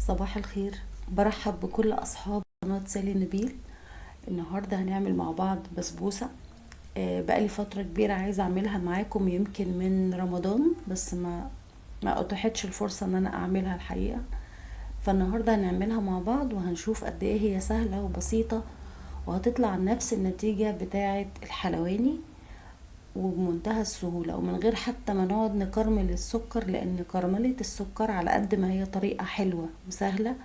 صباح الخير. برحب بكل أصحاب قناة سالي نبيل. النهاردة هنعمل مع بعض بسبوسة. بقالي فترة كبيرة عايزة أعملها معاكم، يمكن من رمضان، بس ما أتاحتش الفرصة إن أنا أعملها الحقيقة. فالنهاردة هنعملها مع بعض وهنشوف قد إيه هي سهلة وبسيطة، وهتطلع نفس النتيجة بتاعة الحلواني وبمنتهى السهولة، ومن غير حتى ما نقعد نكرمل السكر، لان كرملة السكر على قد ما هي طريقة حلوة وسهلة،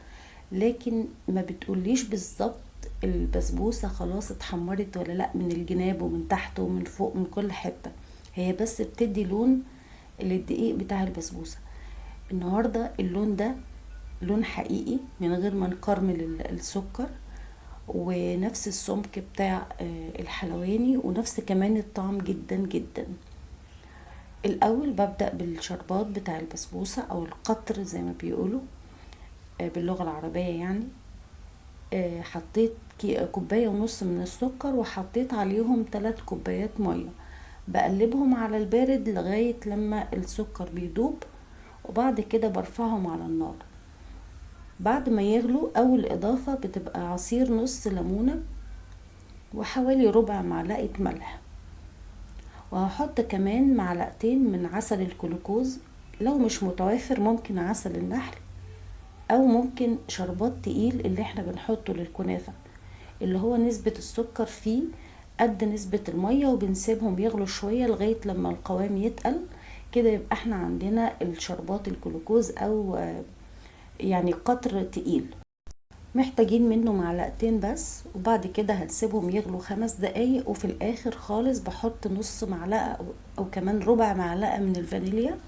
لكن ما بتقوليش بالظبط البسبوسة خلاص اتحمرت ولا لا، من الجناب ومن تحت ومن فوق من كل حتة. هي بس بتدي لون للدقيق بتاع البسبوسة. النهاردة اللون ده لون حقيقي من غير ما نكرمل السكر، ونفس السمك بتاع الحلواني، ونفس كمان الطعم جدا جدا. الاول ببدأ بالشربات بتاع البسبوسة او القطر زي ما بيقولوا باللغة العربية يعني. حطيت كوباية ونص من السكر، وحطيت عليهم 3 كوبايات مية. بقلبهم على البارد لغاية لما السكر بيدوب، وبعد كده برفعهم على النار. بعد ما يغلوا اول اضافة بتبقى عصير نص ليمونة وحوالي ربع معلقة ملح، وهحط كمان معلقتين من عسل الكلوكوز. لو مش متوافر ممكن عسل النحل، او ممكن شربات تقيل اللي احنا بنحطه للكنافة، اللي هو نسبة السكر فيه قد نسبة المية، وبنسيبهم يغلوا شوية لغاية لما القوام يتقل. كده يبقى احنا عندنا الشربات الجلوكوز، او يعني قطر تقيل، محتاجين منه معلقتين بس. وبعد كده هنسيبهم يغلوا 5 دقايق، وفي الاخر خالص بحط نص معلقة أو كمان ربع معلقة من الفانيليا.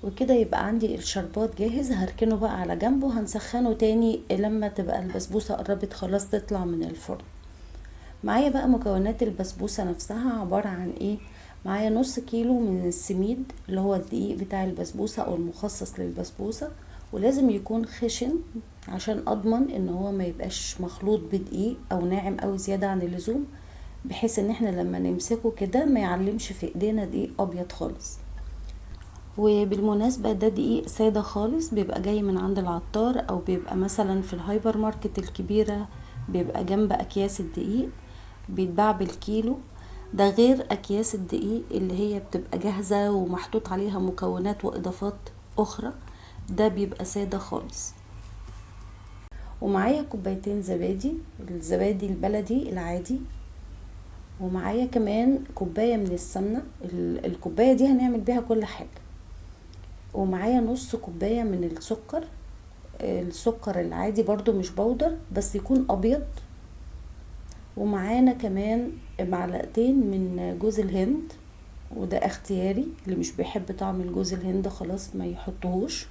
وكده يبقى عندي الشربات جاهز. هركنه بقى على جنب وهنسخنه تاني لما تبقى البسبوسة قربت خلاص تطلع من الفرن. معايا بقى مكونات البسبوسة نفسها عبارة عن ايه. معايا نص كيلو من السميد اللي هو الدقيق بتاع البسبوسة او المخصص للبسبوسة، ولازم يكون خشن عشان اضمن ان هو ما يبقاش مخلوط بدقيق او ناعم او زيادة عن اللزوم، بحيث ان احنا لما نمسكه كده ما يعلمش في ايدينا دقيق ابيض خالص. وبالمناسبة ده دقيق سادة خالص، بيبقى جاي من عند العطار، او بيبقى مثلا في الهايبر ماركت الكبيرة، بيبقى جنب اكياس الدقيق، بيتباع بالكيلو. ده غير اكياس الدقيق اللي هي بتبقى جاهزة ومحطوط عليها مكونات واضافات اخرى، ده بيبقى سادة خالص. ومعايا كوبايتين زبادي، الزبادي البلدي العادي. ومعايا كمان كوباية من السمنة، الكوباية دي هنعمل بيها كل حاجة. ومعايا نص كوباية من السكر، السكر العادي برضو مش بودر، بس يكون ابيض. ومعانا كمان معلقتين من جوز الهند، وده اختياري، اللي مش بيحب طعم الجوز الهند خلاص ما يحطهوش.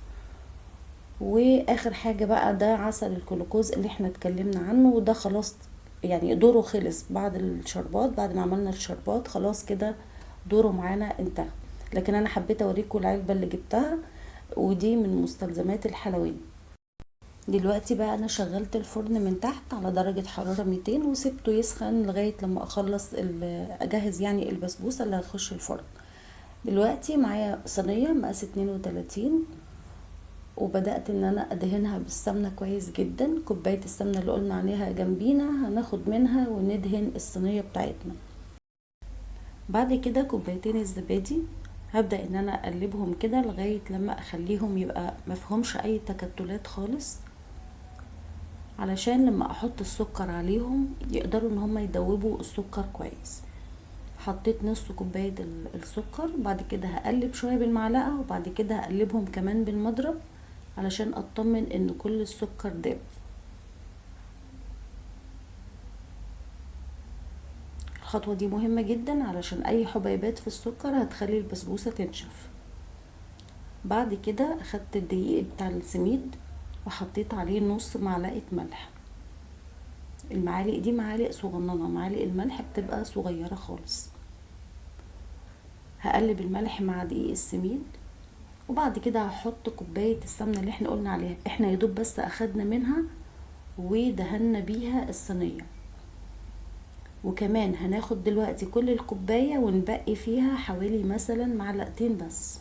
واخر حاجة بقى ده عسل الكلوكوز اللي احنا اتكلمنا عنه، وده خلاص يعني دوره خلص بعد الشربات. بعد ما عملنا الشربات خلاص كده دوره معانا انتهى. لكن انا حبيت اوريكم العلبة اللي جبتها، ودي من مستلزمات الحلواني. دلوقتي بقى انا شغلت الفرن من تحت على درجة حرارة 200، وسبته يسخن لغاية لما اخلص اجهز يعني البسبوسة اللي هتخش الفرن. دلوقتي معايا صينية مقاس 32، وبدأت ان انا ادهنها بالسمنة كويس جدا. كوباية السمنة اللي قلنا عليها جنبينا هناخد منها وندهن الصينية بتاعتنا. بعد كده كوبايتين الزبادي، هبدأ ان انا اقلبهم كده لغاية لما اخليهم يبقى مفهومش اي تكتلات خالص، علشان لما احط السكر عليهم يقدروا ان هم يدوبوا السكر كويس. حطيت نص كوباية السكر، بعد كده هقلب شوية بالمعلقة، وبعد كده هقلبهم كمان بالمضرب علشان اطمن ان كل السكر داب. الخطوة دي مهمة جدا علشان اي حبيبات في السكر هتخلي البسبوسة تنشف. بعد كده اخدت الدقيق بتاع السميد وحطيت عليه نص معلقة ملح. المعالق دي معالق صغننة، معالق الملح بتبقى صغيرة خالص. هقلب الملح مع دقيق السميد، وبعد كده هحط كوباية السمنة اللي احنا قلنا عليها. احنا يدوب بس اخدنا منها ودهنا بيها الصينية. وكمان هناخد دلوقتي كل الكوباية ونبقي فيها حوالي مثلا معلقتين بس.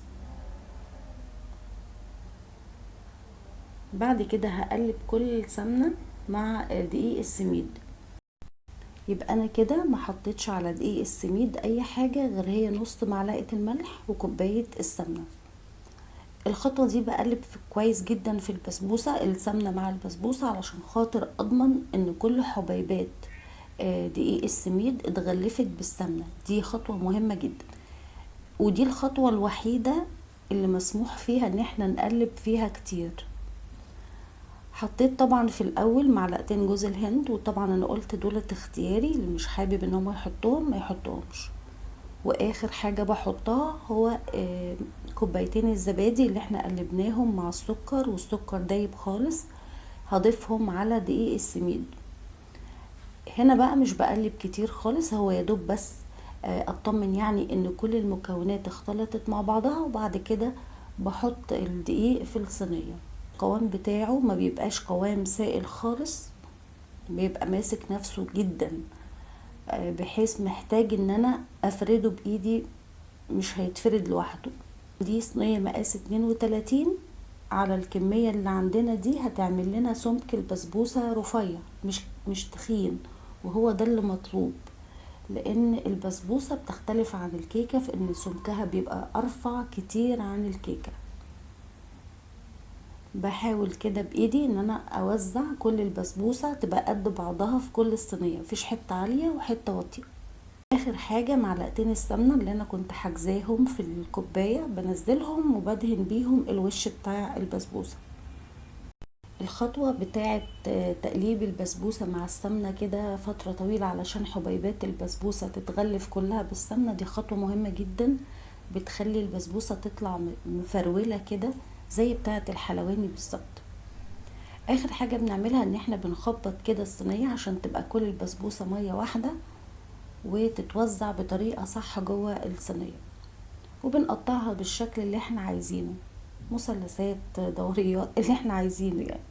بعد كده هقلب كل السمنة مع دقيق السميد. يبقى انا كده ما حطيتش على دقيق السميد اي حاجة غير هي نص معلقة الملح وكوباية السمنة. الخطوة دي بقلب كويس جدا في البسبوسة، السمنة مع البسبوسة، علشان خاطر اضمن ان كل حبيبات دقيق السميد اتغلفت بالسمنة. دي خطوة مهمة جدا، ودي الخطوة الوحيدة اللي مسموح فيها ان احنا نقلب فيها كتير. حطيت طبعا في الاول معلقتين جوز الهند، وطبعا انا قلت دولت اختياري، اللي مش حابب ان هم يحطوهم ما يحطوهمش. واخر حاجة بحطها هو كوبايتين الزبادي اللي احنا قلبناهم مع السكر، والسكر دايب خالص، هضيفهم على دقيق السميد. هنا بقى مش بقلب كتير خالص، هو يدوب بس اطمن يعني ان كل المكونات اختلطت مع بعضها، وبعد كده بحط الدقيق في الصينية. القوام بتاعه ما بيبقاش قوام سائل خالص، بيبقى ماسك نفسه جدا، بحيث محتاج ان انا افرده بايدي، مش هيتفرد لوحده. دي صينية مقاس 32 على الكمية اللي عندنا دي، هتعمل لنا سمك البسبوسة رفيع، مش تخين، وهو ده اللي مطلوب، لان البسبوسة بتختلف عن الكيكة في ان سمكها بيبقى ارفع كتير عن الكيكة. بحاول كده بايدي ان انا اوزع كل البسبوسة تبقى قد بعضها في كل الصينية، مفيش حتة عالية وحتة واطية. اخر حاجة معلقتين السمنة اللي انا كنت حاجزاهم في الكوباية، بنزلهم وبدهن بيهم الوش بتاع البسبوسة. الخطوة بتاعة تقليب البسبوسة مع السمنة كده فترة طويلة علشان حبيبات البسبوسة تتغلف كلها بالسمنة، دي خطوة مهمة جدا، بتخلي البسبوسة تطلع مفرولة كده زي بتاعة الحلواني بالظبط. اخر حاجة بنعملها ان احنا بنخبط كده الصينية عشان تبقى كل البسبوسة مية واحدة وتتوزع بطريقة صح جوه الصينية، وبنقطعها بالشكل اللي احنا عايزينه، مثلثات، دوريات، اللي احنا عايزينه يعني.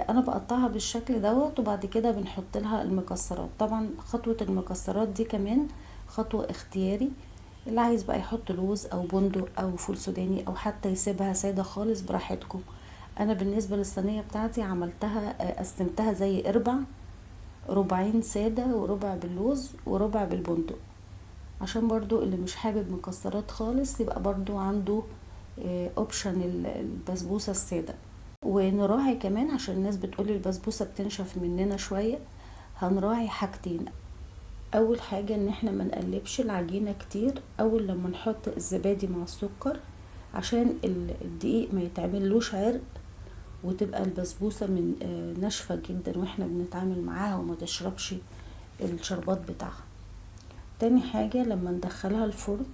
انا بقطعها بالشكل دوت، وبعد كده بنحط لها المكسرات. طبعا خطوة المكسرات دي كمان خطوة اختياري، اللي عايز بقى يحط لوز او بندق او فول سوداني، او حتى يسيبها سادة خالص براحتكم. انا بالنسبة للصينية بتاعتي عملتها قسمتها زي اربع، ربعين سادة وربع باللوز وربع بالبندق، عشان برضو اللي مش حابب مكسرات خالص يبقى برضو عنده اوبشن البسبوسة السادة. ونراعي كمان، عشان الناس بتقولي البسبوسة بتنشف مننا شوية، هنراعي حاجتين. اول حاجة ان احنا ما نقلبش العجينة كتير اول لما نحط الزبادي مع السكر، عشان الدقيق ما يتعملوش عرق، وتبقى البسبوسة من ناشفة جدا واحنا بنتعامل معاها، وما تشربش الشربات بتاعها. تاني حاجة لما ندخلها الفرن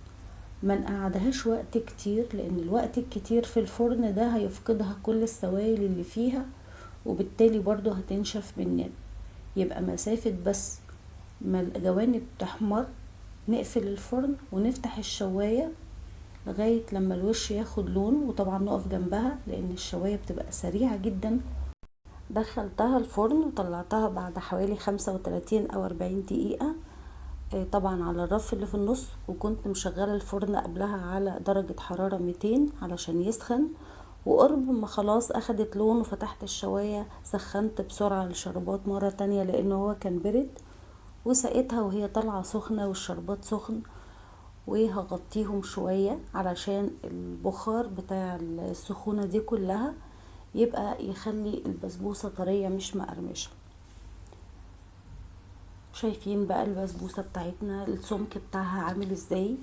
ما نقعدهاش وقت كتير، لان الوقت الكتير في الفرن ده هيفقدها كل السوائل اللي فيها، وبالتالي برضو هتنشف مننا. يبقى مسافة بس ما الجوانب تحمر نقفل الفرن ونفتح الشواية لغاية لما الوش ياخد لون، وطبعا نقف جنبها لان الشواية بتبقى سريعة جدا. دخلتها الفرن وطلعتها بعد حوالي 35 او 40 دقيقة، طبعا على الرف اللي في النص، وكنت مشغله الفرن قبلها على درجة حرارة 200 علشان يسخن. وقرب ما خلاص اخدت لون وفتحت الشواية، سخنت بسرعة الشربات مرة تانية لانه هو كان برد، وسقيتها وهي طالعة سخنة والشربات سخن. وهغطيهم شوية علشان البخار بتاع السخونة دي كلها يبقى يخلي البسبوسة طرية مش مقرمشة. شايفين بقى البسبوسة بتاعتنا السمك بتاعها عامل ازاي،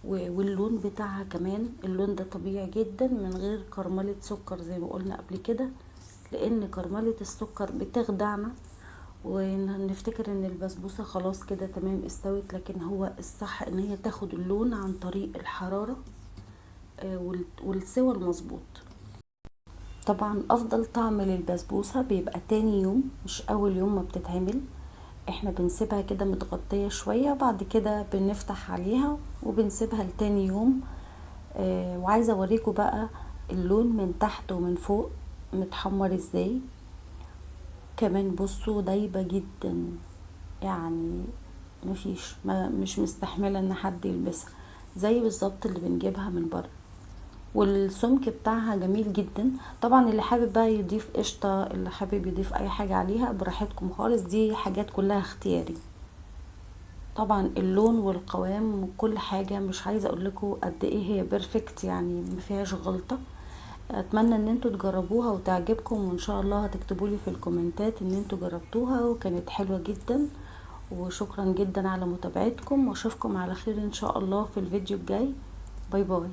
واللون بتاعها كمان، اللون ده طبيعي جدا من غير كرملة سكر زي ما قلنا قبل كده، لان كرملة السكر بتخدعنا ونفتكر ان البسبوسة خلاص كده تمام استوت، لكن هو الصح ان هي تاخد اللون عن طريق الحرارة والسوى المظبوط. طبعا افضل طعم للبسبوسة بيبقى تاني يوم، مش اول يوم ما بتتعمل. احنا بنسيبها كده متغطية شوية، بعد كده بنفتح عليها وبنسيبها لتاني يوم. وعايزة اوريكم بقى اللون من تحت ومن فوق متحمر ازاي. كمان بصوا دايبة جدا، يعني مش مستحملة ان حد يلبسها، زي بالظبط اللي بنجيبها من بره. والسمك بتاعها جميل جدا. طبعا اللي حابب بقى يضيف قشطة، اللي حابب يضيف اي حاجة عليها براحتكم خالص، دي حاجات كلها اختياري. طبعا اللون والقوام وكل حاجة مش عايزة اقول لكم قد ايه هي بيرفكت، يعني ما فيهاش غلطة. اتمنى ان انتوا تجربوها وتعجبكم، وان شاء الله هتكتبوا لي في الكومنتات ان انتوا جربتوها وكانت حلوة جدا. وشكرا جدا على متابعتكم، واشوفكم على خير ان شاء الله في الفيديو الجاي. باي باي.